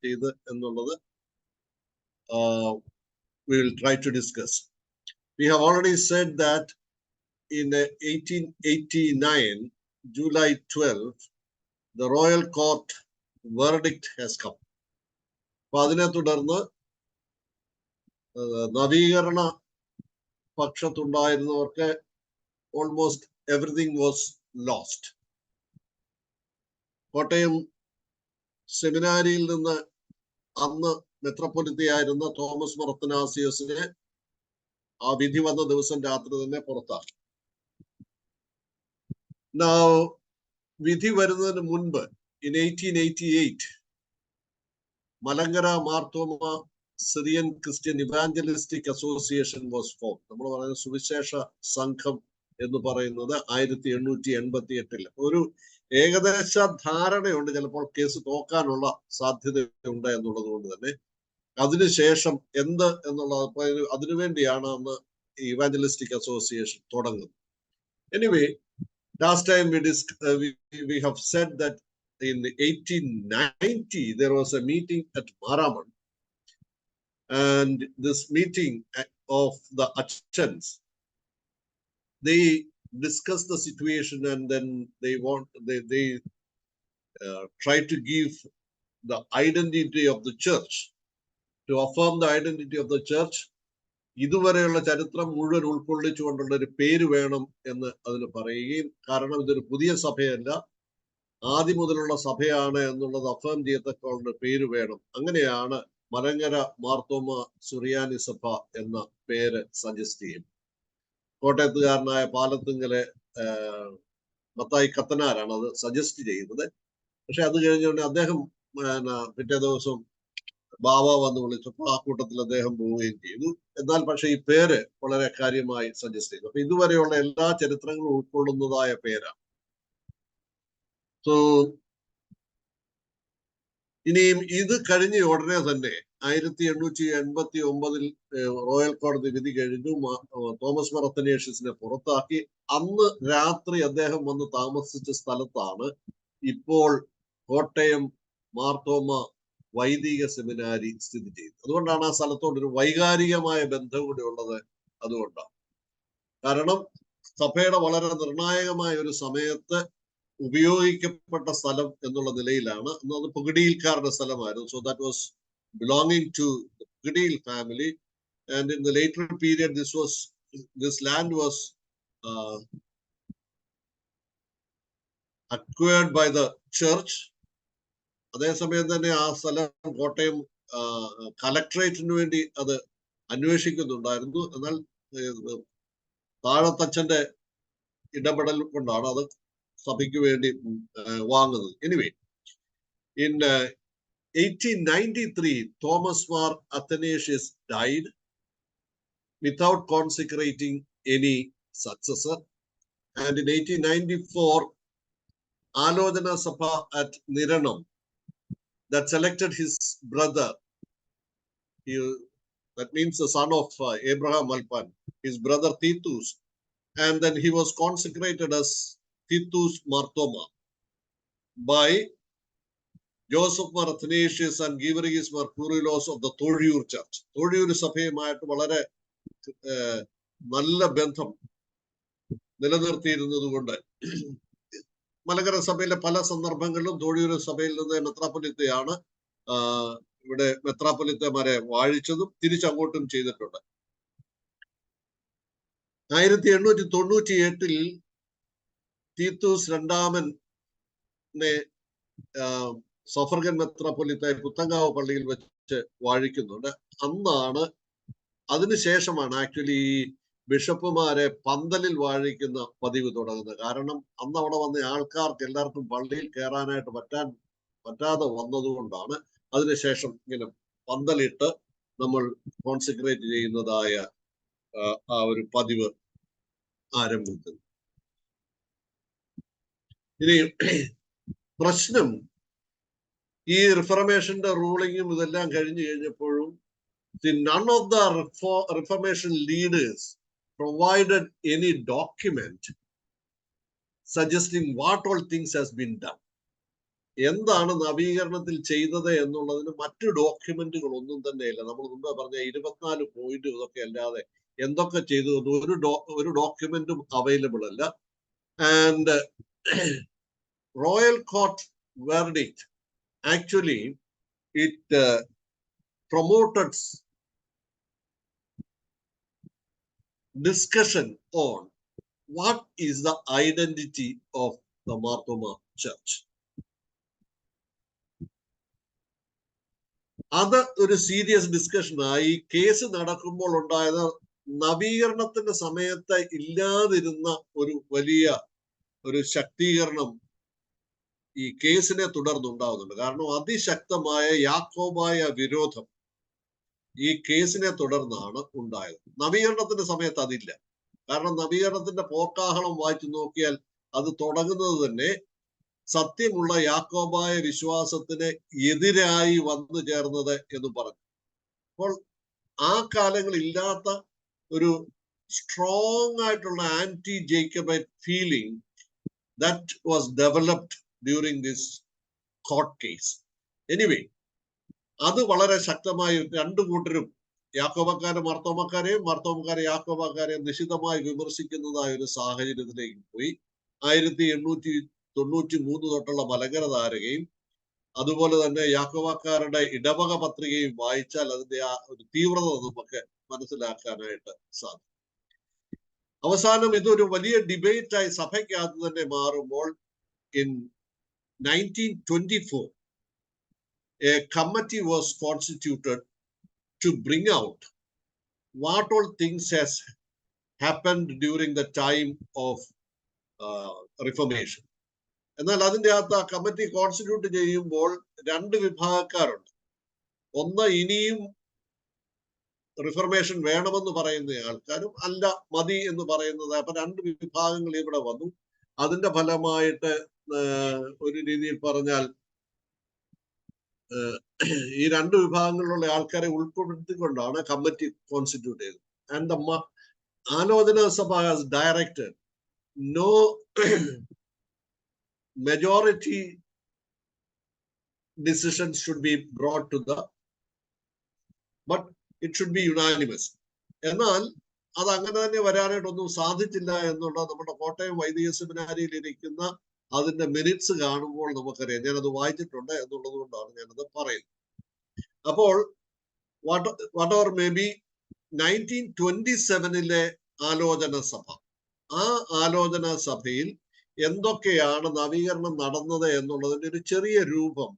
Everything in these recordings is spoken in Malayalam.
ചെയ്ത് എന്നുള്ളത് we will try to discuss. We have already said that in 1889, July 12, the royal court verdict has come. അപ്പൊ അതിനെ തുടർന്ന് നവീകരണ പക്ഷത്തുണ്ടായിരുന്നവർക്ക് almost everything was lost. Kottayam സെമിനാരിയിൽ നിന്ന് അന്ന് മെത്രാപ്പൊലീത്തയായിരുന്ന തോമസ് മാർ അത്തനാസിയോസിനെ ആ വിധി വന്ന ദിവസം രാത്രി തന്നെ പുറത്താക്കി. വിധി വരുന്നതിന് മുൻപ് in 1888 Malankara Marthoma Syrian Christian evangelistic association was form. നമ്മൾ പറയുന്ന സുവിശേഷ സംഘം എന്ന് പറയുന്നത് 1888 ഒരു ഏകദേശ ധാരണയുണ്ട് ചിലപ്പോൾ കേസ് തോക്കാനുള്ള സാധ്യതയുണ്ട് എന്നുള്ളത് കൊണ്ട് തന്നെ അതിനുശേഷം എന്ത് എന്നുള്ളത് അതിനുവേണ്ടിയാണ് അന്ന് ഇവാഞ്ചലിസ്റ്റിക് അസോസിയേഷൻ തുടങ്ങുന്നത്. Anyway, last time we have said that in 1890 there was a meeting at Maraman, and this meeting of the Achans, they discussed the situation and then they try to give the identity of the church, to affirm the identity of the church. ഇതുവരെയുള്ള ചരിത്രം മുഴുവൻ ഉൾക്കൊള്ളിച്ചുകൊണ്ടുള്ള ഒരു പേര് വേണം എന്ന് അതിന് പറയുകയും, കാരണം ഇതൊരു പുതിയ സഭയല്ല, ആദ്യം മുതലുള്ള സഭയാണ് എന്നുള്ളത് അഫേം ചെയ്യത്തക്കുള്ള പേര് വേണം. അങ്ങനെയാണ് മലങ്കര മാർത്തോമ സുറിയാനി സഭ എന്ന പേര് സജസ്റ്റ് ചെയ്യും. കോട്ടയത്തുകാരനായ പാലത്തുങ്കലെ മത്തായി കത്തനാരാണ് അത് സജസ്റ്റ് ചെയ്യുന്നത്. പക്ഷെ അത് കഴിഞ്ഞുകൊണ്ട് അദ്ദേഹം പിറ്റേ ദിവസം ബാബ വന്ന് വിളിച്ചപ്പോൾ ആ കൂട്ടത്തിൽ അദ്ദേഹം പോവുകയും ചെയ്തു. എന്നാൽ പക്ഷെ ഈ പേര് വളരെ കാര്യമായി സജസ്റ്റ് ചെയ്തു. അപ്പൊ ഇതുവരെയുള്ള എല്ലാ ചരിത്രങ്ങളും ഉൾക്കൊള്ളുന്നതായ പേരാണ്. സോ ഇനിയും ഇത് കഴിഞ്ഞ ഉടനെ തന്നെ 1889 റോയൽ കോടതി വിധി കഴിഞ്ഞു. തോമസ് മാർ അത്തനേഷ്യസിനെ പുറത്താക്കി. അന്ന് രാത്രി അദ്ദേഹം വന്ന് താമസിച്ച സ്ഥലത്താണ് ഇപ്പോൾ കോട്ടയം മാർത്തോമ വൈദിക സെമിനാരി സ്ഥിതി ചെയ്യുന്നത്. അതുകൊണ്ടാണ് ആ സ്ഥലത്തോടൊരു വൈകാരികമായ ബന്ധം കൂടി ഉള്ളത്. അതുകൊണ്ടാണ്, കാരണം സഭയുടെ വളരെ നിർണായകമായ ഒരു സമയത്ത് ഉപയോഗിക്കപ്പെട്ട സ്ഥലം എന്നുള്ള നിലയിലാണ്. അത് പുകടിയിൽക്കാരുടെ സ്ഥലമായിരുന്നു. So that was belonging to the Pugadiil family, and in the later period this land was acquired by the church. അതേസമയം തന്നെ ആ സ്ഥലം കോട്ടയം കളക്ടറേറ്റിന് വേണ്ടി അത് അന്വേഷിക്കുന്നുണ്ടായിരുന്നു. എന്നാൽ താഴത്തച്ഛന്റെ ഇടപെടൽ കൊണ്ടാണ് അത് സഭയ്ക്ക് വേണ്ടി വാങ്ങുന്നത്. Anyway, in 1893 Thomas Mar Athanasius died without consecrating any successor, and in 1894 Alodhana Sabha at Niranam that selected his brother, that means the son of Abraham Alpan, his brother Titus, and then he was consecrated as Titus Marthoma by Joseph Mar Athanasius and Givergis Mar Kurilos of the Thodyur Church. Thodyur സഭയുമായിട്ട് വളരെ നല്ല ബന്ധം നിലനിർത്തിയിരുന്നത് കൊണ്ട് മലങ്കര സഭയിലെ പല സന്ദർഭങ്ങളിലും തോഴിയൂർ സഭയിൽ നിന്ന് മെത്രാപ്പൊലീത്തയാണ് ഇവിടെ മെത്രാപ്പൊലീത്തമാരെ വാഴിച്ചതും തിരിച്ചങ്ങോട്ടും ചെയ്തിട്ടുണ്ട്. 1898 തീത്തൂസ് രണ്ടാമനെ സഫർഗൻ മെത്രാപ്പൊലീത്തായി പുത്തങ്കാവ് പള്ളിയിൽ വെച്ച് വാഴിക്കുന്നുണ്ട്. അന്നാണ്, അതിനുശേഷമാണ് ആക്ച്വലി ബിഷപ്പുമാരെ പന്തലിൽ വാഴിക്കുന്ന പതിവ് തുടങ്ങുന്നത്. കാരണം അന്ന് അവിടെ വന്ന ആൾക്കാർക്ക് എല്ലാവർക്കും പള്ളിയിൽ കയറാനായിട്ട് പറ്റാതെ വന്നതുകൊണ്ടാണ് അതിനുശേഷം ഇങ്ങനെ പന്തലിട്ട് നമ്മൾ കോൺസെൻട്രേറ്റ് ചെയ്യുന്നതായ ആ ഒരു പതിവ് ആരംഭിക്കുന്നത്. ഇനി പ്രശ്നം, ഈ റിഫർമേഷന്റെ റൂളിങ്ങും ഇതെല്ലാം കഴിഞ്ഞു കഴിഞ്ഞപ്പോഴും none of the Reformation leaders provided any document suggesting what all things has been done. എന്താണ് നവീകരണത്തിൽ ചെയ്തത് എന്നുള്ളതിന് മറ്റു ഡോക്യുമെന്റുകൾ ഒന്നും തന്നെ ഇല്ല. നമ്മൾ മുമ്പേ പറഞ്ഞ 24 പോയിന്റ് ഇതൊക്കെ അല്ലാതെ എന്തൊക്കെ ചെയ്തു ഒരു ഡോക്യുമെന്റും അവൈലബിൾ അല്ല. And royal court verdict actually it promoted discussion on what is the identity of the Marthoma Church. അത് ഒരു സീരിയസ് ഡിസ്കഷൻ ആയി. കേസ് നടക്കുമ്പോൾ ഉണ്ടായത് നവീകരണത്തിന്റെ സമയത്ത് ഇല്ലാതിരുന്ന ഒരു വലിയ ഒരു ശക്തീകരണം ഈ കേസിനെ തുടർന്നുണ്ടാവുന്നുണ്ട്. കാരണം അതിശക്തമായ യാക്കോബായ വിരോധം ഈ കേസിനെ തുടർന്നാണ് ഉണ്ടായത്. നവീകരണത്തിന്റെ സമയത്ത് അതില്ല. കാരണം നവീകരണത്തിന്റെ പോക്കാഹളം വായിച്ചു നോക്കിയാൽ അത് തുടങ്ങുന്നത് തന്നെ സത്യമുള്ള യാക്കോബായ വിശ്വാസത്തിന് എതിരായി വന്നു ചേർന്നത് എന്ന് പറഞ്ഞു. അപ്പോൾ ആ കാലങ്ങളിൽ ഇല്ലാത്ത ഒരു സ്ട്രോങ് ആയിട്ടുള്ള anti Jacobite feeling that was developed during this court case. Anyway, അത് വളരെ ശക്തമായി രണ്ടു കൂട്ടരും യാക്കോബക്കാരെ മാർത്തോമക്കാരെയും മാർത്തോമക്കാരെ യാക്കോബക്കാരെയും നിശിതമായി വിമർശിക്കുന്നതായ ഒരു സാഹചര്യത്തിലേക്ക് പോയി. 1893 തൊട്ടുള്ള മലങ്കര ധാരകയും അതുപോലെ തന്നെ യാക്കോബക്കാരുടെ ഇടവക പത്രികയും വായിച്ചാൽ അതിന്റെ ആ ഒരു തീവ്രത നമുക്ക് മനസ്സിലാക്കാനായിട്ട് സാധിക്കും. അവസാനം ഇതൊരു വലിയ ഡിബേറ്റായി സഭയ്ക്കകത്ത് തന്നെ മാറുമ്പോൾ in 1924 a committee was constituted to bring out what all things has happened during the time of Reformation. എന്നാൽ അതിൻ്റെ അകത്ത് ആ കമ്മിറ്റി കോൺസ്റ്റിറ്റ്യൂട്ട് ചെയ്യുമ്പോൾ രണ്ട് വിഭാഗക്കാരുണ്ട്. ഒന്ന് ഇനിയും റിഫർമേഷൻ വേണമെന്ന് പറയുന്ന ആൾക്കാരും അല്ല മതി എന്ന് പറയുന്നത്. അപ്പൊ രണ്ട് വിഭാഗങ്ങൾ ഇവിടെ വന്നു. അതിന്റെ ഫലമായിട്ട് ഒരു രീതിയിൽ പറഞ്ഞാൽ ഈ രണ്ട് വിഭാഗങ്ങളിലുള്ള ആൾക്കാരെ ഉൾപ്പെടുത്തിക്കൊണ്ടാണ് കമ്മിറ്റി കോൺസ്റ്റിറ്റ്യൂട്ട് ചെയ്തത്. ആൻഡ് ദ ആലോചന സഭ has directed no majority decisions should be brought to the, but it should be unanimous. എന്നാൽ അത് അങ്ങനെ തന്നെ വരാനായിട്ടൊന്നും സാധിച്ചില്ല എന്നുള്ളത് നമ്മുടെ കോട്ടയം വൈദിക സെമിനാരിയിൽ ഇരിക്കുന്ന അതിന്റെ മിനിറ്റ്സ് കാണുമ്പോൾ നമുക്കറിയാം. ഞാനത് വായിച്ചിട്ടുണ്ട് എന്നുള്ളത് കൊണ്ടാണ് ഞാനത് പറയുന്നത്. അപ്പോൾ whatever may be 1927 ആലോചന സഭ, ആ ആലോചന സഭയിൽ എന്തൊക്കെയാണ് നവീകരണം നടന്നത് എന്നുള്ളതിന്റെ ഒരു ചെറിയ രൂപം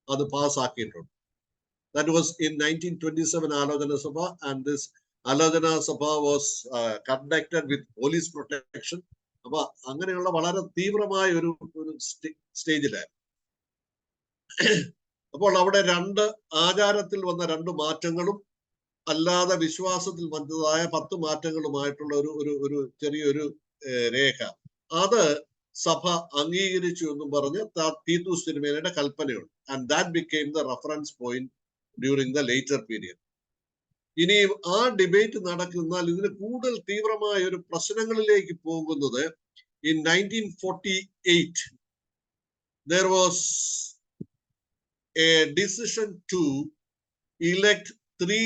അത് പാസ്സാക്കിയിട്ടുണ്ട്. That was in 1927 ആലോചന സഭ, and this ആലോചന സഭ was conducted with police protection. അപ്പൊ അങ്ങനെയുള്ള വളരെ തീവ്രമായ ഒരു സ്റ്റേജിലായിരുന്നു. അപ്പോൾ അവിടെ രണ്ട് ആചാരത്തിൽ വന്ന രണ്ട് മാറ്റങ്ങളും അല്ലാതെ വിശ്വാസത്തിൽ വന്നതായ 10 മാറ്റങ്ങളുമായിട്ടുള്ള ഒരു ചെറിയൊരു രേഖ അത് സഭ അംഗീകരിച്ചു എന്നും പറഞ്ഞ് തീത്തൂസ് തിരുമേനിയുടെ കൽപ്പനയുണ്ട്. And that became the reference point during the later period. ഇനി ആ ഡിബേറ്റ് നടക്കുന്നാൽ ഇതിന് കൂടുതൽ തീവ്രമായ ഒരു പ്രശ്നങ്ങളിലേക്ക് പോകുന്നത് in 1948 there was a decision to elect 3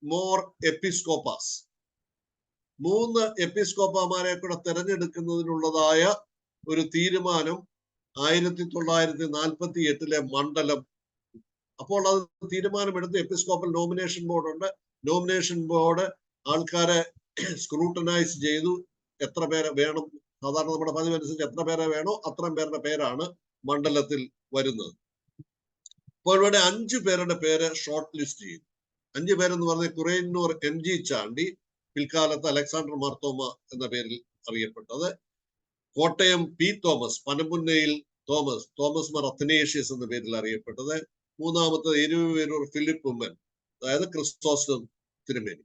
more episcopas. 3 എപ്പിസ്കോപ്പമാരെ കൂടെ തെരഞ്ഞെടുക്കുന്നതിനുള്ളതായ ഒരു തീരുമാനം 1948 മണ്ഡലം. അപ്പോൾ അത് തീരുമാനമെടുത്ത് എപ്പിസ്കോപ്പൽ നോമിനേഷൻ ബോർഡ് ഉണ്ട്. നോമിനേഷൻ ബോർഡ് ആൾക്കാരെ സ്ക്രൂട്ടനൈസ് ചെയ്തു. എത്ര പേരെ വേണം, സാധാരണ നമ്മുടെ പതിവനുസരിച്ച് എത്ര പേരെ വേണോ അത്രയും പേരുടെ പേരാണ് മണ്ഡലത്തിൽ വരുന്നത്. അപ്പോൾ ഇവിടെ 5 പേരുടെ പേര് ഷോർട്ട് ലിസ്റ്റ് ചെയ്തു. 5 പേരെന്ന് പറഞ്ഞാൽ കുറേന്നൂർ MG ചാണ്ടി, പിൽക്കാലത്ത് അലക്സാണ്ടർ മാർത്തോമ എന്ന പേരിൽ അറിയപ്പെട്ടത്, കോട്ടയം P തോമസ്, പനമ്പുന്നയിൽ തോമസ് മാർ അത്തനേഷ്യസ് എന്ന പേരിൽ അറിയപ്പെട്ടത്, മൂന്നാമത്തത് എരുവേരൂർ ഫിലിപ്പ് ഉമ്മൻ, അതായത് ക്രിസ്തോസ് തിരുമേനി.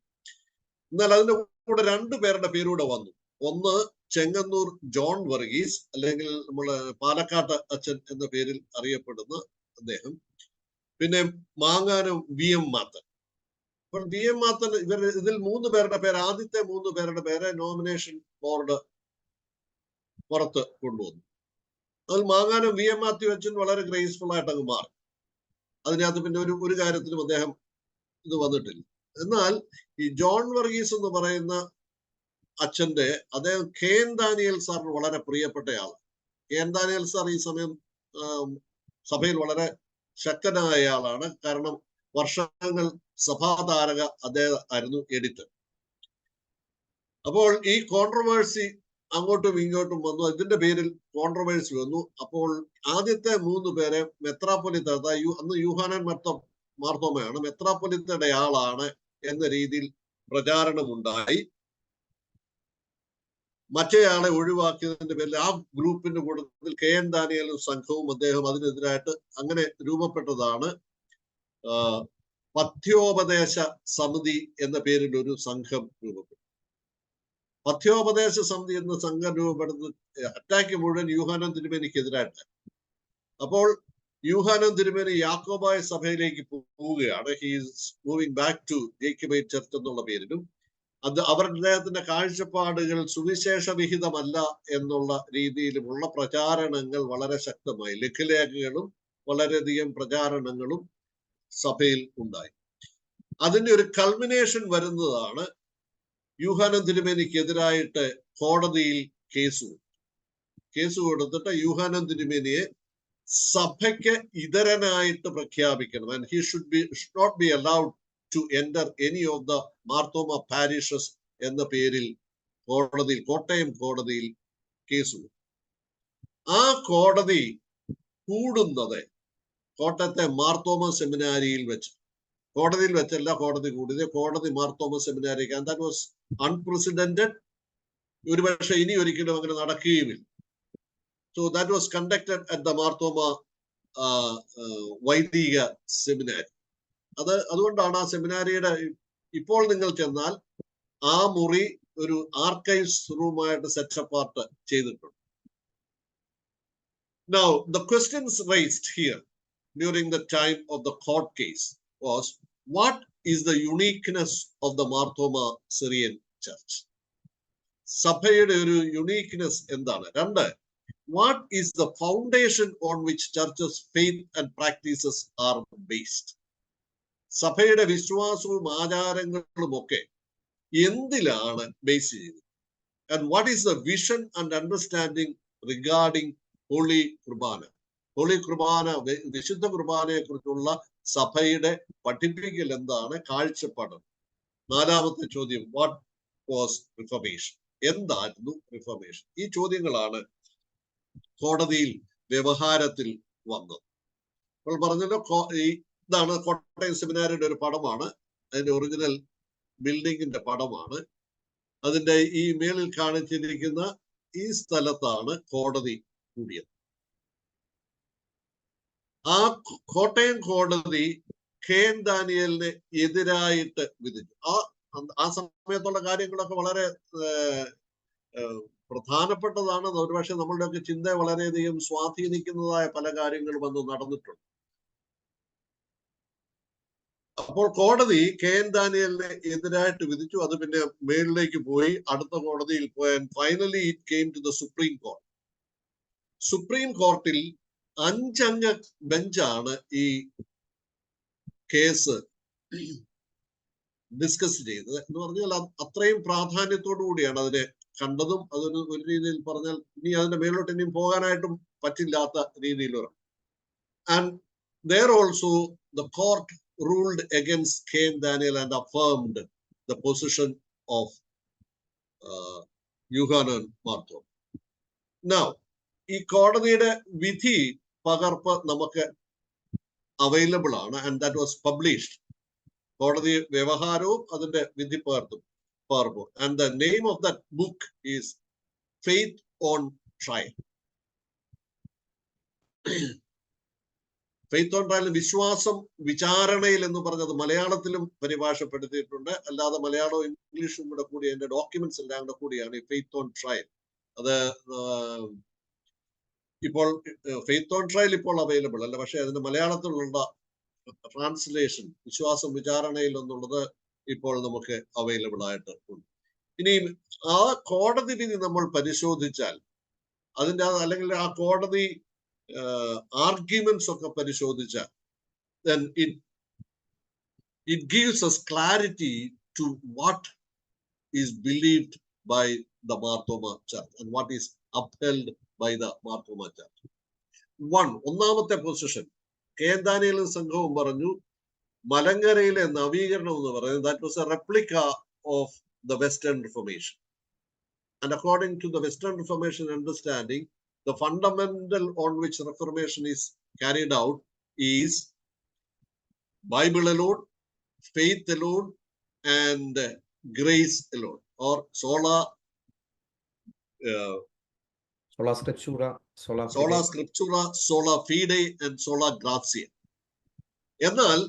എന്നാൽ അതിന്റെ കൂടെ 2 പേരുടെ പേരൂടെ വന്നു. ഒന്ന് ചെങ്ങന്നൂർ ജോൺ വർഗീസ്, അല്ലെങ്കിൽ നമ്മള് പാലക്കാട്ട് അച്ഛൻ എന്ന പേരിൽ അറിയപ്പെടുന്ന അദ്ദേഹം, പിന്നെ മാങ്ങാനം VM മാത്തൻ. അപ്പോൾ VM മാത്തൻ, ഇതിൽ 3 പേരുടെ പേര്, ആദ്യത്തെ 3 പേരുടെ പേര് നോമിനേഷൻ ബോർഡ് പുറത്ത് കൊണ്ടുവന്നു. അതിൽ മാങ്ങാനം VM മാത്യു അച്ഛൻ വളരെ ഗ്രേസ്ഫുൾ ആയിട്ട് അങ്ങ് മാറി. അതിനകത്ത് പിന്നെ ഒരു കാര്യത്തിലും അദ്ദേഹം ഇത് വന്നിട്ടില്ല. എന്നാൽ ഈ ജോൺ വർഗീസ് എന്ന് പറയുന്ന അച്ഛന്റെ അദ്ദേഹം KN ദാനിയേൽ സാറിന് വളരെ പ്രിയപ്പെട്ടയാളാണ്. KN ദാനിയേൽ സാർ ഈ സമയം സഭയിൽ വളരെ ശക്തനായ ആളാണ്. കാരണം വർഷങ്ങൾ സഭാതാരക അദ്ദേഹം ആയിരുന്നു എഡിറ്റർ. അപ്പോൾ ഈ കോൺട്രവേഴ്സി അങ്ങോട്ടും ഇങ്ങോട്ടും വന്നു. ഇതിന്റെ പേരിൽ കോൺട്രവേഴ്സി വന്നു. അപ്പോൾ ആദ്യത്തെ 3 പേരെ മെത്രാപ്പൊലിത്ത, അന്ന് യൂഹാനൻ മാർത്തോമയാണ്, മെത്രാപ്പൊലിത്തയുടെ ആളാണ് എന്ന രീതിയിൽ പ്രചാരണമുണ്ടായി. മറ്റേയാളെ ഒഴിവാക്കിയതിന്റെ പേരിൽ ആ ഗ്രൂപ്പിന്റെ കൂട്ടത്തിൽ KN ദാനിയേലും സംഘവും അദ്ദേഹം അതിനെതിരായിട്ട് അങ്ങനെ രൂപപ്പെട്ടതാണ് പഥ്യോപദേശ സമിതി എന്ന പേരിൽ ഒരു സംഘം രൂപപ്പെട്ടു. പഥ്യോപദേശ സമിതി എന്ന സംഘം രൂപപ്പെടുന്നത് അറ്റാക്ക് മുഴുവൻ യൂഹാനൻ തിരുമേനിക്കെതിരായിട്ട്. അപ്പോൾ യൂഹാനൻ തിരുമേനി യാക്കോബായ സഭയിലേക്ക് പോവുകയാണ്. He's moving back to Jacobite church എന്നുള്ള പേരിലും അത് അദ്ദേഹത്തിന്റെ കാഴ്ചപ്പാടുകൾ സുവിശേഷ വിഹിതമല്ല എന്നുള്ള രീതിയിലുമുള്ള പ്രചാരണങ്ങൾ വളരെ ശക്തമായി, ലഘുലേഖകളും വളരെയധികം പ്രചാരണങ്ങളും സഭയിൽ ഉണ്ടായി. അതിന്റെ ഒരു കൾമിനേഷൻ വരുന്നതാണ് യൂഹാനൻ തിരുമേനിക്കെതിരായിട്ട് കോടതിയിൽ കേസ് കൊടുത്തിട്ട് യൂഹാനൻ തിരുമേനിയെ സഭയ്ക്ക് ഇതരനായിട്ട് പ്രഖ്യാപിക്കണം. And he should not be allowed to enter any of the Marthoma parishes എന്ന പേരിൽ കോട്ടയം കോടതിയിൽ കേസ്. ആ കോടതി കൂടുന്നത് കോട്ടയത്തെ മാർത്തോമ സെമിനാരിയിൽ വെച്ച്, കോടതിയിൽ വെച്ചല്ല കോടതി കൂടിയത്, കോടതി മാർത്തോമ സെമിനാരിക്ക്. And that was unprecedented. ഒരുപക്ഷെ ഇനി ഒരിക്കലും അങ്ങനെ നടക്കുകയുമില്ല. So that was conducted at the Marthoma Vaidika seminary. അതുകൊണ്ടാണ് ആ സെമിനാരിയുടെ ഇപ്പോൾ നിങ്ങൾ ചെന്നാൽ ആ മുറി ഒരു ആർക്കൈവ്സ് റൂമായിട്ട് സെറ്റ് അപ്പാർട്ട് ചെയ്തിട്ടുണ്ട്. Now the questions raised here during the time of the court case was, what is the uniqueness of the Marthoma Syrian Church? സഭയുടെ ഒരു യുണീക്നെസ് എന്താണ്? 2, what is the foundation on which churches' faith and practices are based? സഭയുടെ വിശ്വാസവും ആചാരങ്ങളും ഒക്കെ എന്തിലാണ് ബേസ് ചെയ്തത്? And what is the vision and understanding regarding holy Qurbana? Holy Qurbana, വിശുദ്ധ കുർബാനയെ കുറിച്ചുള്ള സഭയുടെ പഠിപ്പിക്കൽ എന്താണ്, കാഴ്ചപ്പാട്? 4ാമത്തെ ചോദ്യം, വാട്ട് വാസ് റിഫർമേഷൻ? എന്തായിരുന്നു റിഫർമേഷൻ? ഈ ചോദ്യങ്ങളാണ് കോടതിയിൽ വ്യവഹാരത്തിൽ വന്നത്. അപ്പോൾ പറഞ്ഞല്ലോ, ഇതാണ് കോട്ടയം സെമിനാരിയുടെ ഒരു പടമാണ്. അതിന്റെ ഒറിജിനൽ ബിൽഡിങ്ങിന്റെ പടമാണ്. അതിന്റെ ഈ മേളിൽ കാണിച്ചിരിക്കുന്ന ഈ സ്ഥലത്താണ് കോടതി കൂടിയത്. ആ കോട്ടയം കോടതി KN ദാനിയേലിന് എതിരായിട്ട് വിധിച്ചു. ആ സമയത്തുള്ള കാര്യങ്ങളൊക്കെ വളരെ പ്രധാനപ്പെട്ടതാണ്. ഒരുപക്ഷെ നമ്മളുടെയൊക്കെ ചിന്തയെ വളരെയധികം സ്വാധീനിക്കുന്നതായ പല കാര്യങ്ങളും അന്ന് നടന്നിട്ടുണ്ട്. അപ്പോൾ കോടതി KN ദാനിയേലിന് എതിരായിട്ട് വിധിച്ചു. അത് പിന്നെ മേളിലേക്ക് പോയി, അടുത്ത കോടതിയിൽ പോയി. Finally it came to the supreme court. Supreme കോർട്ടിൽ 5 അംഗ ബെഞ്ചാണ് ഈ കേസ് ഡിസ്കസ് ചെയ്തത്. എന്ന് പറഞ്ഞാൽ അത്രയും പ്രാധാന്യത്തോടു കൂടിയാണ് അതിനെ കണ്ടതും. അതൊരു രീതിയിൽ പറഞ്ഞാൽ ഇനി അതിന്റെ മേലോട്ട് ഇനിയും പോകാനായിട്ടും പറ്റില്ലാത്ത രീതിയിലുള്ള. And there also the court ruled against KN Daniel and affirmed the position of Yohanan Marthom. Now, ഈ കോടതിയുടെ വിധി പകർപ്പ് നമുക്ക് അവൈലബിൾ ആണ്. And that was published. കോടതി വ്യവഹാരവും അതിന്റെ വിധി പകർപ്പും. And the name of that book is faith on trial. Faith on trial, വിശ്വാസം വിചാരണയിൽ എന്ന് പറഞ്ഞത് മലയാളത്തിലും പരിഭാഷപ്പെടുത്തിയിട്ടുണ്ട്. അല്ലാതെ മലയാളവും ഇംഗ്ലീഷും കൂടെ കൂടി അതിന്റെ ഡോക്യുമെന്റ്സ് എല്ലാം കൂടെ കൂടിയാണ് ഈ ഫെയ്ത്ത് ഓൺ ട്രയൽ. അത് ഇപ്പോൾ ഫെയ്ത്ത് ഓൺ ട്രയൽ ഇപ്പോൾ അവൈലബിൾ അല്ല. പക്ഷെ അതിന്റെ മലയാളത്തിലുള്ള ട്രാൻസ്ലേഷൻ വിശ്വാസം വിചാരണയിൽ എന്നുള്ളത് ഇപ്പോൾ നമുക്ക് അവൈലബിൾ ആയിട്ട് ഉണ്ട്. ഇനി ആ കോടതി വിധി നമ്മൾ പരിശോധിച്ചാൽ അതിൻ്റെ അല്ലെങ്കിൽ ആ കോടതി ആർഗ്യുമെന്റ്സ് ഒക്കെ പരിശോധിച്ചാൽ then it gives us clarity to what is believed by the Marthoma Church and what is upheld by the Marthoma Church. ഒന്നാമത്തെ പൊസിഷൻ കേന്താനിയിലും സംഘവും പറഞ്ഞു മലങ്കരയിലെ നവീകരണം എന്ന് പറയുന്നത് that was a replica of the Western Reformation. And according to the Western Reformation understanding, the fundamental on which Reformation is carried out is Bible alone, faith alone, and grace alone, or sola scriptura, sola fide, and sola gratia. എന്നാൽ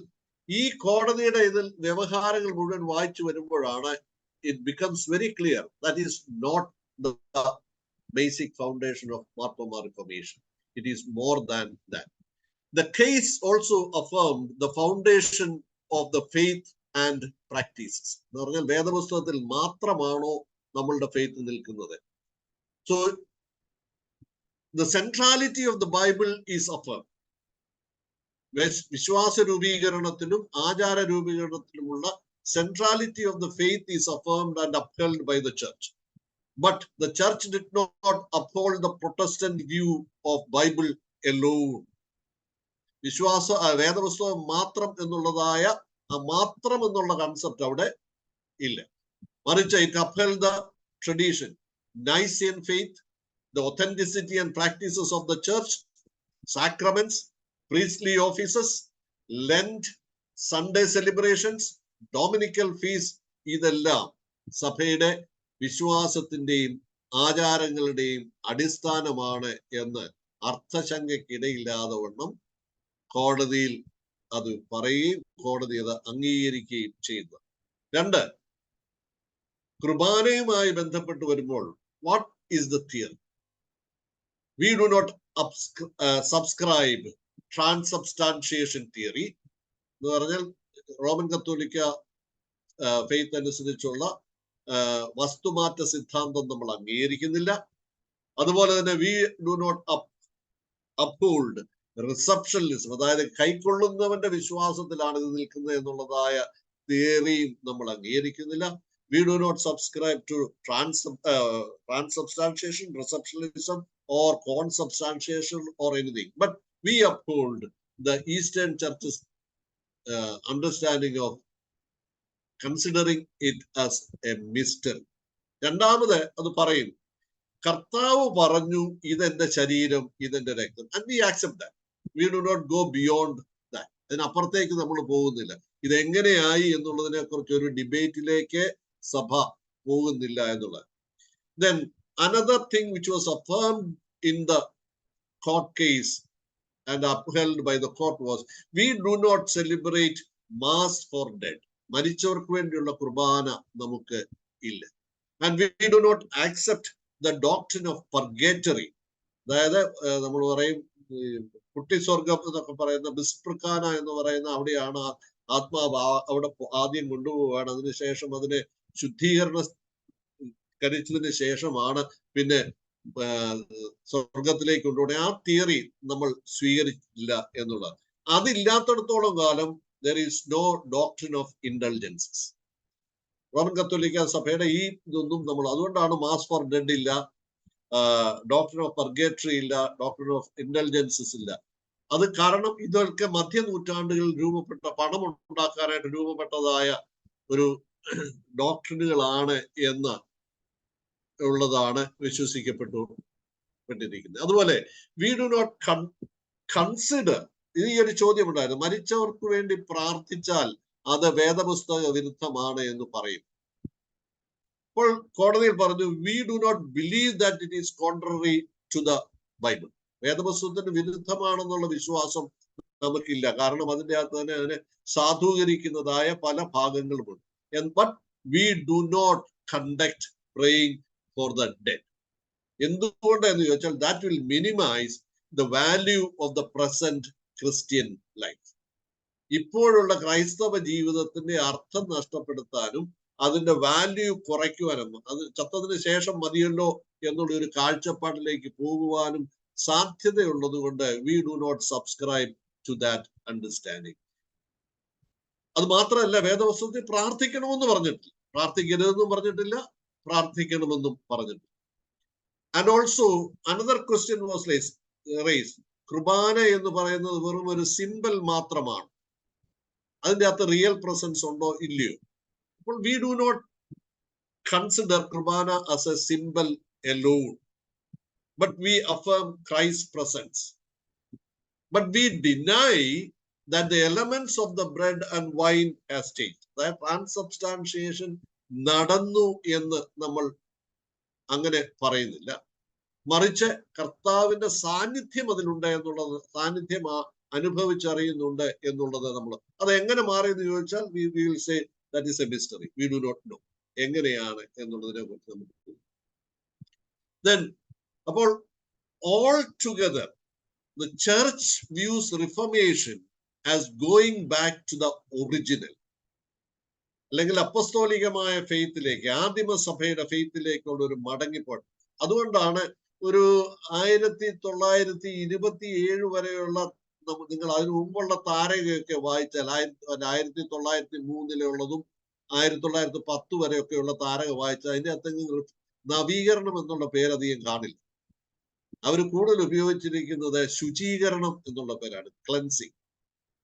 ഈ കോടതിയുടെ ഇതിൽ വ്യവഹാരങ്ങൾ മുഴുവൻ വായിച്ചു വരുമ്പോഴാണ് it becomes very clear that is not the basic foundation of Marthoma Reformation. It is more than that. The case also affirmed the foundation of the faith and practices. എന്ന് പറഞ്ഞാൽ വേദപുസ്തകത്തിൽ മാത്രമാണോ നമ്മളുടെ ഫെയ്ത്ത് നിൽക്കുന്നത്? So the centrality of the Bible is affirmed. വിശ്വാസ രൂപീകരണത്തിനും ആചാര രൂപീകരണത്തിനുമുള്ള centrality of the faith is affirmed and upheld by the church. But the church did not uphold the Protestant view of Bible alone. വേദപുസ്തകം മാത്രം എന്നുള്ളതായ മാത്രം എന്നുള്ള കൺസെപ്റ്റ് അവിടെ ഇല്ല. മറിച്ച് it upheld the tradition, Nicene faith, the authenticity and practices of the church, sacraments, priestly offices, Lent, Sunday celebrations, Dominical feast, ഇതെല്ലാം സഭയുടെ വിശ്വാസത്തിന്റെയും ആചാരങ്ങളുടെയും അടിസ്ഥാനമാണ് എന്ന് അർത്ഥശങ്കയ്ക്കിടയില്ലാതെ വണ്ണം കോടതിയിൽ അത് പറയുകയും കോടതി അത് അംഗീകരിക്കുകയും ചെയ്യുന്നു. 2, കുർബാനയുമായി ബന്ധപ്പെട്ട് വരുമ്പോൾ what is the theory? We do not subscribe transubstantiation theory. എന്ന് പറഞ്ഞാൽ റോമൻ കത്തോലിക്ക ഫെയ്ത്ത് അനുസരിച്ചുള്ള വസ്തുമാറ്റ സിദ്ധാന്തം നമ്മൾ അംഗീകരിക്കുന്നില്ല. അതുപോലെ തന്നെ we do not uphold റിസപ്ഷനിസം, അതായത് കൈക്കൊള്ളുന്നവന്റെ വിശ്വാസത്തിലാണ് ഇത് നിൽക്കുന്നത് എന്നുള്ളതായ തിയറിയും നമ്മൾ അംഗീകരിക്കുന്നില്ല. We do not subscribe to transubstantiation, receptionism, or consubstantiation or anything. But we uphold the Eastern Church's understanding of considering it as a mystery. രണ്ടാമത് അത് പറയും, കർത്താവ് പറഞ്ഞു ഇതെന്റെ ശരീരം, ഇതെന്റെ രക്തം. And we accept that. We do not go beyond that. അതിനപ്പുറത്തേക്ക് നമ്മൾ പോകുന്നില്ല. ഇതെങ്ങനെയായി എന്നുള്ളതിനെ കുറിച്ച് ഒരു ഡിബേറ്റിലേക്ക് സഭ പോകുന്നില്ല എന്നുള്ളത്. Then another thing which was affirmed in the court case and upheld by the court was we do not celebrate mass for dead. മരിച്ചവർക്ക് വേണ്ടിയുള്ള കുർബാന നമുക്ക് ഇല്ല. And we do not accept the doctrine of purgatory. അതായത് നമ്മൾ പറയും കുട്ടിസ്വർഗം എന്നൊക്കെ പറയുന്ന ബിസ്പ്രക്കാന എന്ന് പറയുന്ന അവിടെയാണ് ആത്മാവ് അവിടെ ആദ്യം കൊണ്ടുപോവുകയാണ്. അതിനുശേഷം അതിനെ ശുദ്ധീകരിച്ചതിന് ശേഷമാണ് പിന്നെ സ്വർഗത്തിലേക്ക് കൊണ്ടുപോകണേ. ആ തിയറി നമ്മൾ സ്വീകരിച്ചില്ല എന്നുള്ളത്. അതില്ലാത്തടത്തോളം കാലം there is no doctrine of indulgences. Roman കത്തോലിക്ക സഭയുടെ ഈ ഇതൊന്നും നമ്മൾ, അതുകൊണ്ടാണ് മാസ് ഫോർ ഡെഡ് ഇല്ല, ഡോക്ടർ ഓഫ് പർഗേറ്ററി ഇല്ല, ഡോക്ടർ ഓഫ് ഇൻഡൽജൻസസ് ഇല്ല. അത് കാരണം ഇതൊക്കെ മധ്യനൂറ്റാണ്ടുകളിൽ രൂപപ്പെട്ട, പണം ഉണ്ടാക്കാനായിട്ട് രൂപപ്പെട്ടതായ ഒരു ഡോക്ടറിനുകളാണ് എന്ന് ഉള്ളതാണ് വിശ്വസിക്കപ്പെട്ടിരിക്കുന്നത്. അതുപോലെ we do not consider, ഈ ഒരു ചോദ്യം ഉണ്ടായിരുന്നു, മരിച്ചവർക്ക് വേണ്ടി പ്രാർത്ഥിച്ചാൽ അത് വേദപുസ്തക വിരുദ്ധമാണ് എന്ന് പറയും. അപ്പോൾ കോടതിയിൽ പറഞ്ഞു we do not believe that it is contrary to the Bible. വേദപുസ്തകത്തിന് വിരുദ്ധമാണെന്നുള്ള വിശ്വാസം നമുക്കില്ല. കാരണം അതിൻ്റെ അകത്ത് തന്നെ അതിനെ സാധൂകരിക്കുന്നതായ പല ഭാഗങ്ങളുമുണ്ട്. But we do not conduct praying for the dead. എന്തുകൊണ്ട് എന്ന് ചോദിച്ചാൽ that will minimize the value of the present Christian life. ഇപ്പോഴുള്ള ക്രൈസ്തവ ജീവിതത്തിന്റെ അർത്ഥം നഷ്ടപ്പെടുത്താനും അതിന്റെ വാല്യൂ കുറയ്ക്കുവാനും അത് ചത്തതിന് ശേഷം മതിയല്ലോ എന്നുള്ള ഒരു കാഴ്ചപ്പാടിലേക്ക് പോകുവാനും സാധ്യതയുള്ളത് കൊണ്ട് we do not subscribe to that understanding. അത് മാത്രമല്ല, വേദപുസ്തകത്തിൽ പ്രാർത്ഥിക്കണമെന്ന് പറഞ്ഞിട്ടില്ല, പ്രാർത്ഥിക്കരുതെന്നും പറഞ്ഞിട്ടില്ല, പ്രാർത്ഥിക്കണമെന്നും പറഞ്ഞിട്ടില്ല. And also another question was raised. Qurbana എന്ന് പറയുന്നത് വെറും ഒരു സിമ്പൽ മാത്രമാണ്, അതിൻ്റെ അകത്ത് റിയൽ പ്രസൻസ് ഉണ്ടോ ഇല്ലയോ? അപ്പോൾ we do not consider Qurbana as a symbol alone, but we affirm Christ's presence. But we deny that the elements of the bread and wine has changed. That transubstantiation നടന്നു എന്ന് നമ്മൾ അങ്ങനെ പറയുന്നില്ല. മറിച്ച് കർത്താവിന്റെ സാന്നിധ്യം അതിലുണ്ട് എന്നുള്ളത്, സാന്നിധ്യം അനുഭവിച്ചറിയുന്നുണ്ട് എന്നുള്ളത് നമ്മൾ അത് എങ്ങനെ മാറിയെന്ന് ചോദിച്ചാൽ we will say that is a mystery. We do not know എങ്ങനെയാണ് എന്നുള്ളതിനെ കുറിച്ച് നമുക്ക്. Then അപ്പോൾ all together the church views Reformation as going back to the original, അല്ലെങ്കിൽ അപ്പസ്തോലികമായ ഫെയ്ത്തിലേക്ക്, ആദിമ സഭയുടെ ഫെയ്ത്തിലേക്കുള്ള ഒരു മടങ്ങിപ്പോട്ട്. അതുകൊണ്ടാണ് ഒരു 1927 വരെയുള്ള നിങ്ങൾ അതിനു മുമ്പുള്ള താരകയൊക്കെ വായിച്ചാൽ 1903 1910 വരെയൊക്കെയുള്ള താരക വായിച്ചാൽ അതിന്റെ അകത്ത് നവീകരണം എന്നുള്ള പേരധികം കാണില്ല. അവർ കൂടുതൽ ഉപയോഗിച്ചിരിക്കുന്നത് ശുചീകരണം എന്നുള്ള പേരാണ്, ക്ലെൻസിങ്.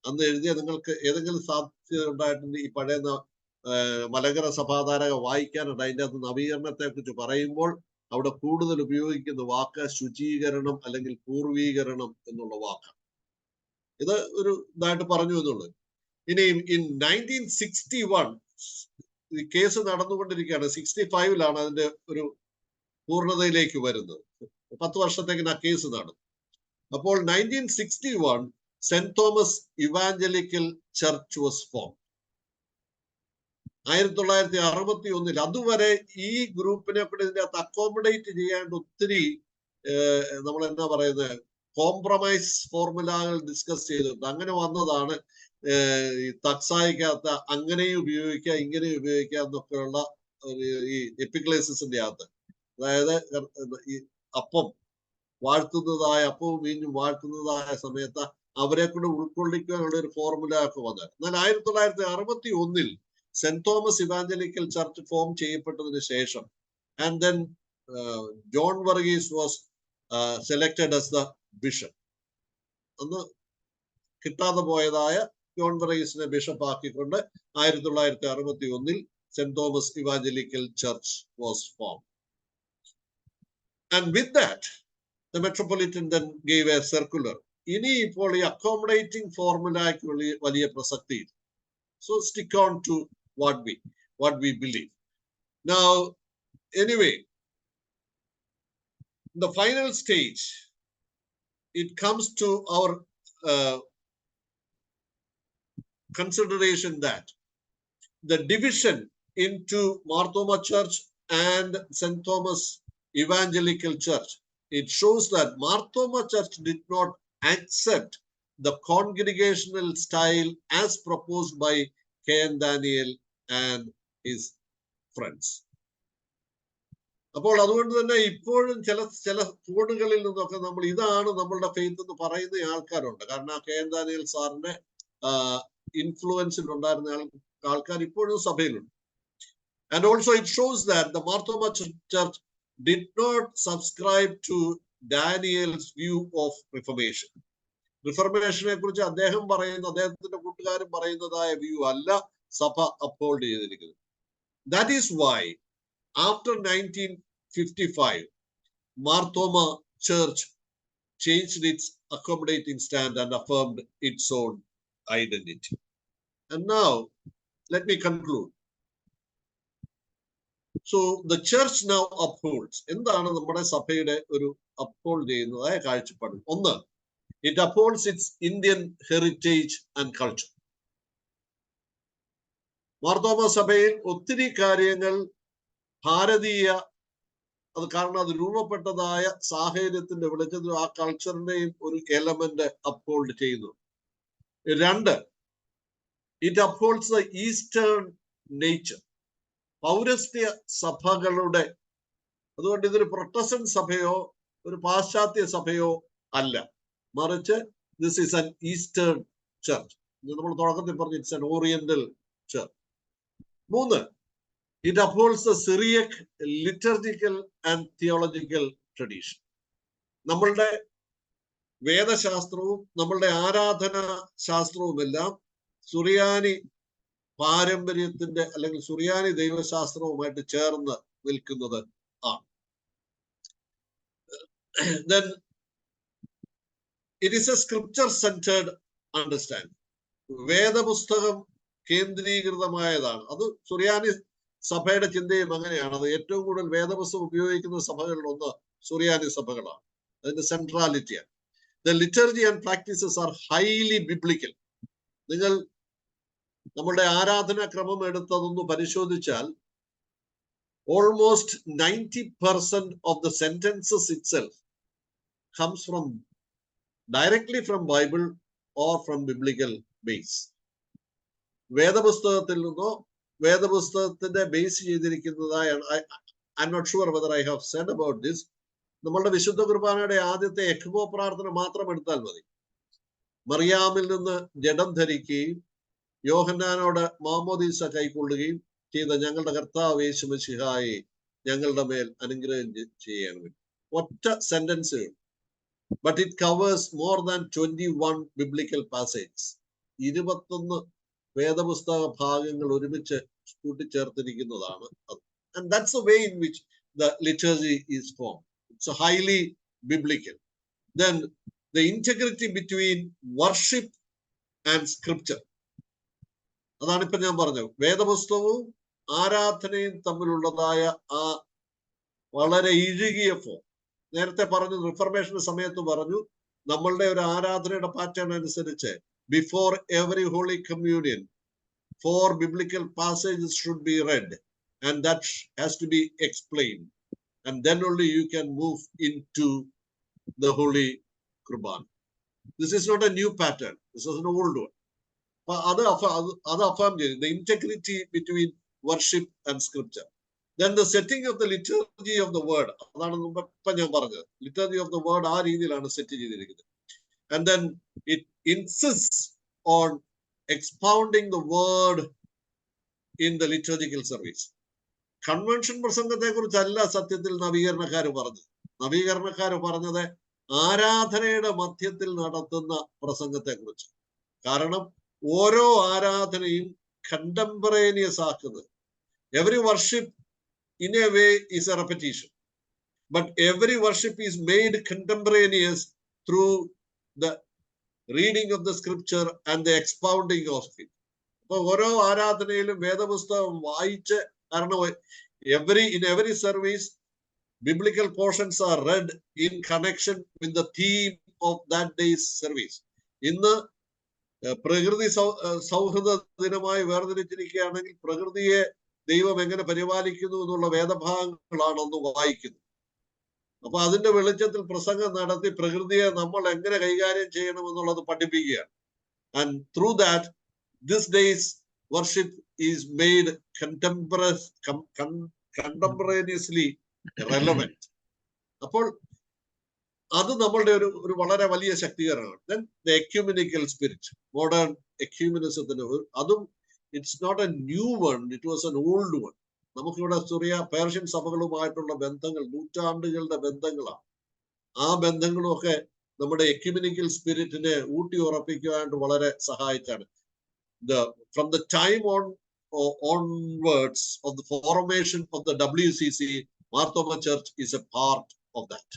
അന്ന് എഴുതിയ നിങ്ങൾക്ക് ഏതെങ്കിലും സാധ്യത ഉണ്ടായിട്ടുണ്ട് ഈ പഴയ മലങ്കര സഭാധാരക വായിക്കാനുണ്ട്. അതിൻ്റെ അകത്ത് നവീകരണത്തെ കുറിച്ച് പറയുമ്പോൾ അവിടെ കൂടുതൽ ഉപയോഗിക്കുന്ന വാക്ക് ശുചീകരണം അല്ലെങ്കിൽ പൂർവീകരണം എന്നുള്ള വാക്കാണ്. ഇത് ഒരു ഇതായിട്ട് പറഞ്ഞു എന്നുള്ളത്. ഇനി ഇൻ 1961 ഈ കേസ് നടന്നുകൊണ്ടിരിക്കുകയാണ്. 65 അതിന്റെ ഒരു പൂർണ്ണതയിലേക്ക് വരുന്നത്. 10 വർഷത്തേക്ക് ആ കേസ് നടന്നു. അപ്പോൾ 1961 Saint Thomas Evangelical Church was form. 1961 അതുവരെ ഈ ഗ്രൂപ്പിനെ കൂടെ ഇതിന്റെ അകത്ത് അക്കോമഡേറ്റ് ചെയ്യാണ്ട് ഒത്തിരി നമ്മൾ എന്താ പറയുന്നത് കോംപ്രമൈസ് ഫോർമുലകൾ ഡിസ്കസ് ചെയ്തിട്ടുണ്ട്. അങ്ങനെ വന്നതാണ് ഈ തക്സായിക്കകത്ത് അങ്ങനെയും ഉപയോഗിക്കുക ഇങ്ങനെയും ഉപയോഗിക്കുക എന്നൊക്കെയുള്ള ഈ എപ്പിക്ലേസിന്റെ അകത്ത്. അതായത് ഈ അപ്പം വാഴ്ത്തുന്നതായ അപ്പവും വീഞ്ഞും വാഴ്ത്തുന്നതായ സമയത്ത് അവരെ കൂടെ ഉൾക്കൊള്ളിക്കാനുള്ള ഒരു ഫോർമുല ഒക്കെ വന്നത്. എന്നാൽ 1961 Saint Thomas Evangelical Church form ചെയ്യപ്പെട്ടതിന് ശേഷം and then John Varghese was selected as the bishop. അന്ന് കിട്ടാതെ പോയതായ ജോൺ വർഗീസിനെ ബിഷപ്പ് ആക്കിക്കൊണ്ട് 1961 Saint Thomas Evangelical Church was form. And with that, the Metropolitan then gave a circular. ഇനി ഇപ്പോൾ ഈ അക്കോമഡേറ്റിംഗ് ഫോർമുലയ്ക്ക് വലിയ പ്രസക്തി. So stick on to what we believe. Now, anyway, the final stage, it comes to our consideration that the division into Marthoma Church and St. Thomas Evangelical Church, it shows that Marthoma Church did not accept the congregational style as proposed by K.N. Daniel and his friends. അപ്പോൾ അതുകൊണ്ട് തന്നെ ഇപ്പോഴും ചില കോണുകളിൽ നിന്നൊക്കെ നമ്മൾ ഇതാണ് നമ്മളുടെ ഫെയ്ത്ത് എന്ന് പറയുന്ന ആൾക്കാരുണ്ട്. കാരണം K.N. Daniel സാറിന്റെ ഇൻഫ്ലുവൻസിൽ ഉണ്ടായിരുന്ന ആൾക്കാർ ഇപ്പോഴും സഭയിലുണ്ട്. And also it shows that the Marthoma Church did not subscribe to Daniel's view of Reformation. റിഫർമേഷനെ കുറിച്ച് അദ്ദേഹം പറയുന്ന അദ്ദേഹത്തിന്റെ കൂട്ടുകാരും പറയുന്നതായ വ്യൂ അല്ല സഭ അപ്ഹോൾഡ് ചെയ്തിരിക്കുന്നത്. That is why after 1955 Marthoma Church changed its accommodating stand and affirmed its own identity. And now let me conclude. So the church now upholds. എന്താണ് നമ്മുടെ സഭയുടെ ഒരു അപ്ഹോൾഡ് ചെയ്യുന്നതായ കാഴ്ചപ്പാട്? ഒന്ന്, it upholds its Indian heritage and culture. Marthoma സഭയിൽ ഒത്തിരി കാര്യങ്ങൾ ഭാരതീയ, അത് കാരണം അത് രൂപപ്പെട്ടതായ സാഹചര്യത്തിന്റെ വെളിച്ചത്തിൽ ആ കൾച്ചറിന്റെയും ഒരു എലമെന്റ് അപ്ഹോൾഡ് ചെയ്യുന്നു. രണ്ട്, it upholds the Eastern nature. പൗരസ്ത്യ സഭകളുടെ, അതുകൊണ്ട് ഇതൊരു പ്രൊട്ടസ്റ്റന്റ് സഭയോ ഒരു പാശ്ചാത്യ സഭയോ അല്ല, മറിച്ച് this is an eastern church. നമ്മൾ തുടക്കത്തിൽ പറഞ്ഞു it's an oriental church. 3, it upholds the Syriac liturgical and theological tradition. നമ്മളുടെ വേദശാസ്ത്രവും നമ്മളുടെ ആരാധന ശാസ്ത്രവുമെല്ലാം സുറിയാനി പാരമ്പര്യത്തിന്റെ അല്ലെങ്കിൽ സുറിയാനി ദൈവശാസ്ത്രവുമായിട്ട് ചേർന്ന് നിൽക്കുന്നത് ആണ്. Then it is a scripture centered understanding. വേദപുസ്തകം കേന്ദ്രീകൃതമായതാണ്. അത് സുറിയാനി സഭയുടെ ചിന്തയും അങ്ങനെയാണ്. അത് ഏറ്റവും കൂടുതൽ വേദപുസ്തകം ഉപയോഗിക്കുന്ന സഭകളിൽ ഒന്ന് സുറിയാനി സഭകളാണ്. അതിന്റെ സെൻട്രാലിറ്റിയാണ്. The liturgy and practices are highly biblical. നിങ്ങൾ നമ്മളുടെ ആരാധനാ ക്രമം എടുത്തതൊന്ന് പരിശോധിച്ചാൽ almost 90% of the sentences itself comes from directly from Bible or from biblical base. വേദപുസ്തകത്തിൽ നിന്നോ വേദപുസ്തകത്തിന്റെ base ചെയ്തിരിക്കുന്നതായാണ്. I'm not sure whether I have said about this. നമ്മളുടെ വിശുദ്ധ കുർബാനയുടെ ആദ്യത്തെ എഖ്ബോ പ്രാർത്ഥന മാത്രം എടുത്താൽ മതി. മറിയാമിൽ നിന്ന് ജഡം ധരിക്കുകയും യോഹന്നാനോട് മാമോദീസ കൈക്കൊള്ളുകയും ചെയ്ത ഞങ്ങളുടെ കർത്താവ് യേശു മിശിഹായെ ഞങ്ങളുടെ മേൽ അനുഗ്രഹം ചെയ്യണം. ഒറ്റ സെന്റൻസുകൾ. But it covers more than 21 biblical passages. 21 വേദപുസ്തക ഭാഗങ്ങൾ ഒരുമിച്ച് കൂട്ടിച്ചേർത്തിരിക്കുന്നതാണ് അത്. And that's the way in which the liturgy is formed. It's a highly biblical. Then the integrity between worship and scripture. അതാണ് ഇപ്പൊ ഞാൻ പറഞ്ഞത്. വേദപുസ്തകവും ആരാധനയും തമ്മിലുള്ളതായ ആ വളരെ ഇഴുകിയ ഫോം. നേരത്തെ പറഞ്ഞു, റിഫർമേഷൻ സമയത്ത് പറഞ്ഞു, നമ്മളുടെ ഒരു ആരാധനയുടെ പാറ്റേൺ അനുസരിച്ച് before every holy communion 4 biblical passages should be read, and that has to be explained, and then only you can move into the holy Qurbana. This is not a new pattern. This is an old one. Other affirm the integrity between worship and scripture. Then the setting of the liturgy of the word. Liturgy of the word ആ രീതിയിലാണ് സെറ്റ് ചെയ്തിരിക്കുന്നത്. And then it insists on expounding the word in the liturgical service. Convention പ്രസംഗത്തെ കുറിച്ചല്ല സത്യത്തിൽ നവീകരണക്കാർ പറഞ്ഞത്. നവീകരണക്കാർ പറഞ്ഞത് ആരാധനയുടെ മധ്യത്തിൽ നടത്തുന്ന പ്രസംഗത്തെ കുറിച്ച്. കാരണം ഓരോ ആരാധനയും കണ്ടംപറേനിയസ് ആക്കുന്നത്. Every worship in a way is a repetition, but every worship is made contemporaneous through the reading of the scripture and the expounding of it. അപ്പൊ ഓരോ ആരാധനയിലും വേദപുസ്തകം വായിച്ച്, കാരണം in every service biblical portions are read in connection with the theme of that day's service. ഇന്ന് പ്രകൃതി സൗഹൃദ ദിനമായി വേർതിരിച്ചിരിക്കുകയാണെങ്കിൽ പ്രകൃതിയെ ദൈവം എങ്ങനെ പരിപാലിക്കുന്നു എന്നുള്ള വേദഭാഗങ്ങളാണ് ഒന്ന് വായിക്കുന്നത്. അപ്പൊ അതിന്റെ വെളിച്ചത്തിൽ പ്രസംഗം നടത്തി പ്രകൃതിയെ നമ്മൾ എങ്ങനെ കൈകാര്യം ചെയ്യണം എന്നുള്ളത് പഠിപ്പിക്കുകയാണ്. And through that, this day's worship is made contemporaneously relevant. അപ്പോൾ അത് നമ്മളുടെ ഒരു വളരെ വലിയ ശക്തീകരണമാണ്. Then the ecumenical spirit, modern ecumenismത്തിന് അതും it's not a new one, it was an old one. നമുക്കിവിടെ പേർഷ്യൻ സഭകളുമായിട്ടുള്ള ബന്ധങ്ങൾ നൂറ്റാണ്ടുകളുടെ ബന്ധങ്ങളാണ്. ആ ബന്ധങ്ങളുമൊക്കെ നമ്മുടെ എക്യുമെനിക്കൽ സ്പിരിറ്റിനെ ഊട്ടി ഉറപ്പിക്കുവാനായിട്ട് വളരെ സഹായിച്ചാണ്. From the time onwards of the formation of the WCC, Marthoma Church is a part of that.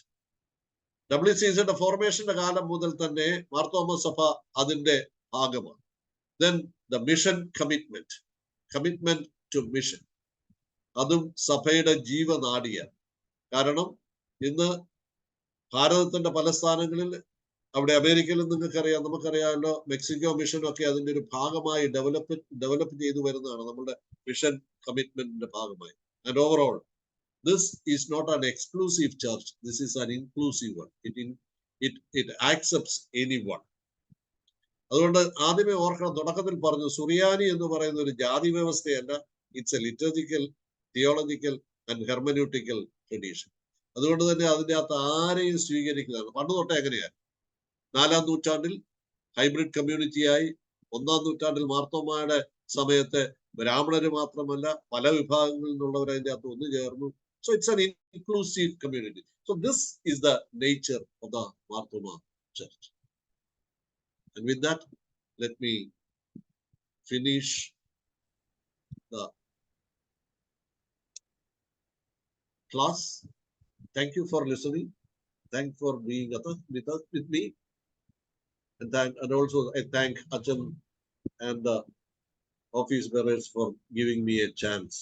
WCCയുടെ ഫോർമേഷന്റെ കാലം മുതൽ തന്നെ മാർത്തോമ സഭ അതിന്റെ ഭാഗമാണ്. Then the mission commitment to mission. അതും സഭയുടെ ജീവനാഡിയാണ്. കാരണം ഇന്ന് ഭാരതത്തിന്റെ പല സ്ഥാനങ്ങളിൽ, അവിടെ അമേരിക്കയിൽ നിങ്ങൾക്കറിയാം, നമുക്കറിയാമല്ലോ, മെക്സിക്കോ മിഷനും ഒക്കെ അതിന്റെ ഒരു ഭാഗമായി ഡെവലപ്പ് ചെയ്തു വരുന്നതാണ് നമ്മുടെ മിഷൻ കമ്മിറ്റ്മെന്റിന്റെ ഭാഗമായി. And overall this is not an exclusive church, this is an inclusive one. It accepts anyone. അതുകൊണ്ട് ആദ്യമേ ഓർക്കണം, തുടക്കത്തിൽ പറഞ്ഞു സുറിയാനി എന്ന് പറയുന്ന ഒരു ജാതി വ്യവസ്ഥയല്ല, it's a liturgical theological and hermeneutical tradition. അതുകൊണ്ട് തന്നെ അതിൻ്റെ അകത്ത് ആരെയും സ്വീകരിക്കുന്നതാണ്. പണ്ട് തൊട്ടേ എങ്ങനെയാണ്? 4-ാം നൂറ്റാണ്ടിൽ ഹൈബ്രിഡ് കമ്മ്യൂണിറ്റിയായി, 1-ാം നൂറ്റാണ്ടിൽ മാർത്തോമായുടെ സമയത്ത് ബ്രാഹ്മണര് മാത്രമല്ല പല വിഭാഗങ്ങളിൽ നിന്നുള്ളവർ അതിൻ്റെ അകത്ത് ഒന്നു ചേർന്നു. So it's an inclusive community. So this is the nature of the Marthoma Church. And with that, let me finish the class. Thank you for listening. Thank for being with me. And also I thank Achan and the office bearers for giving me a chance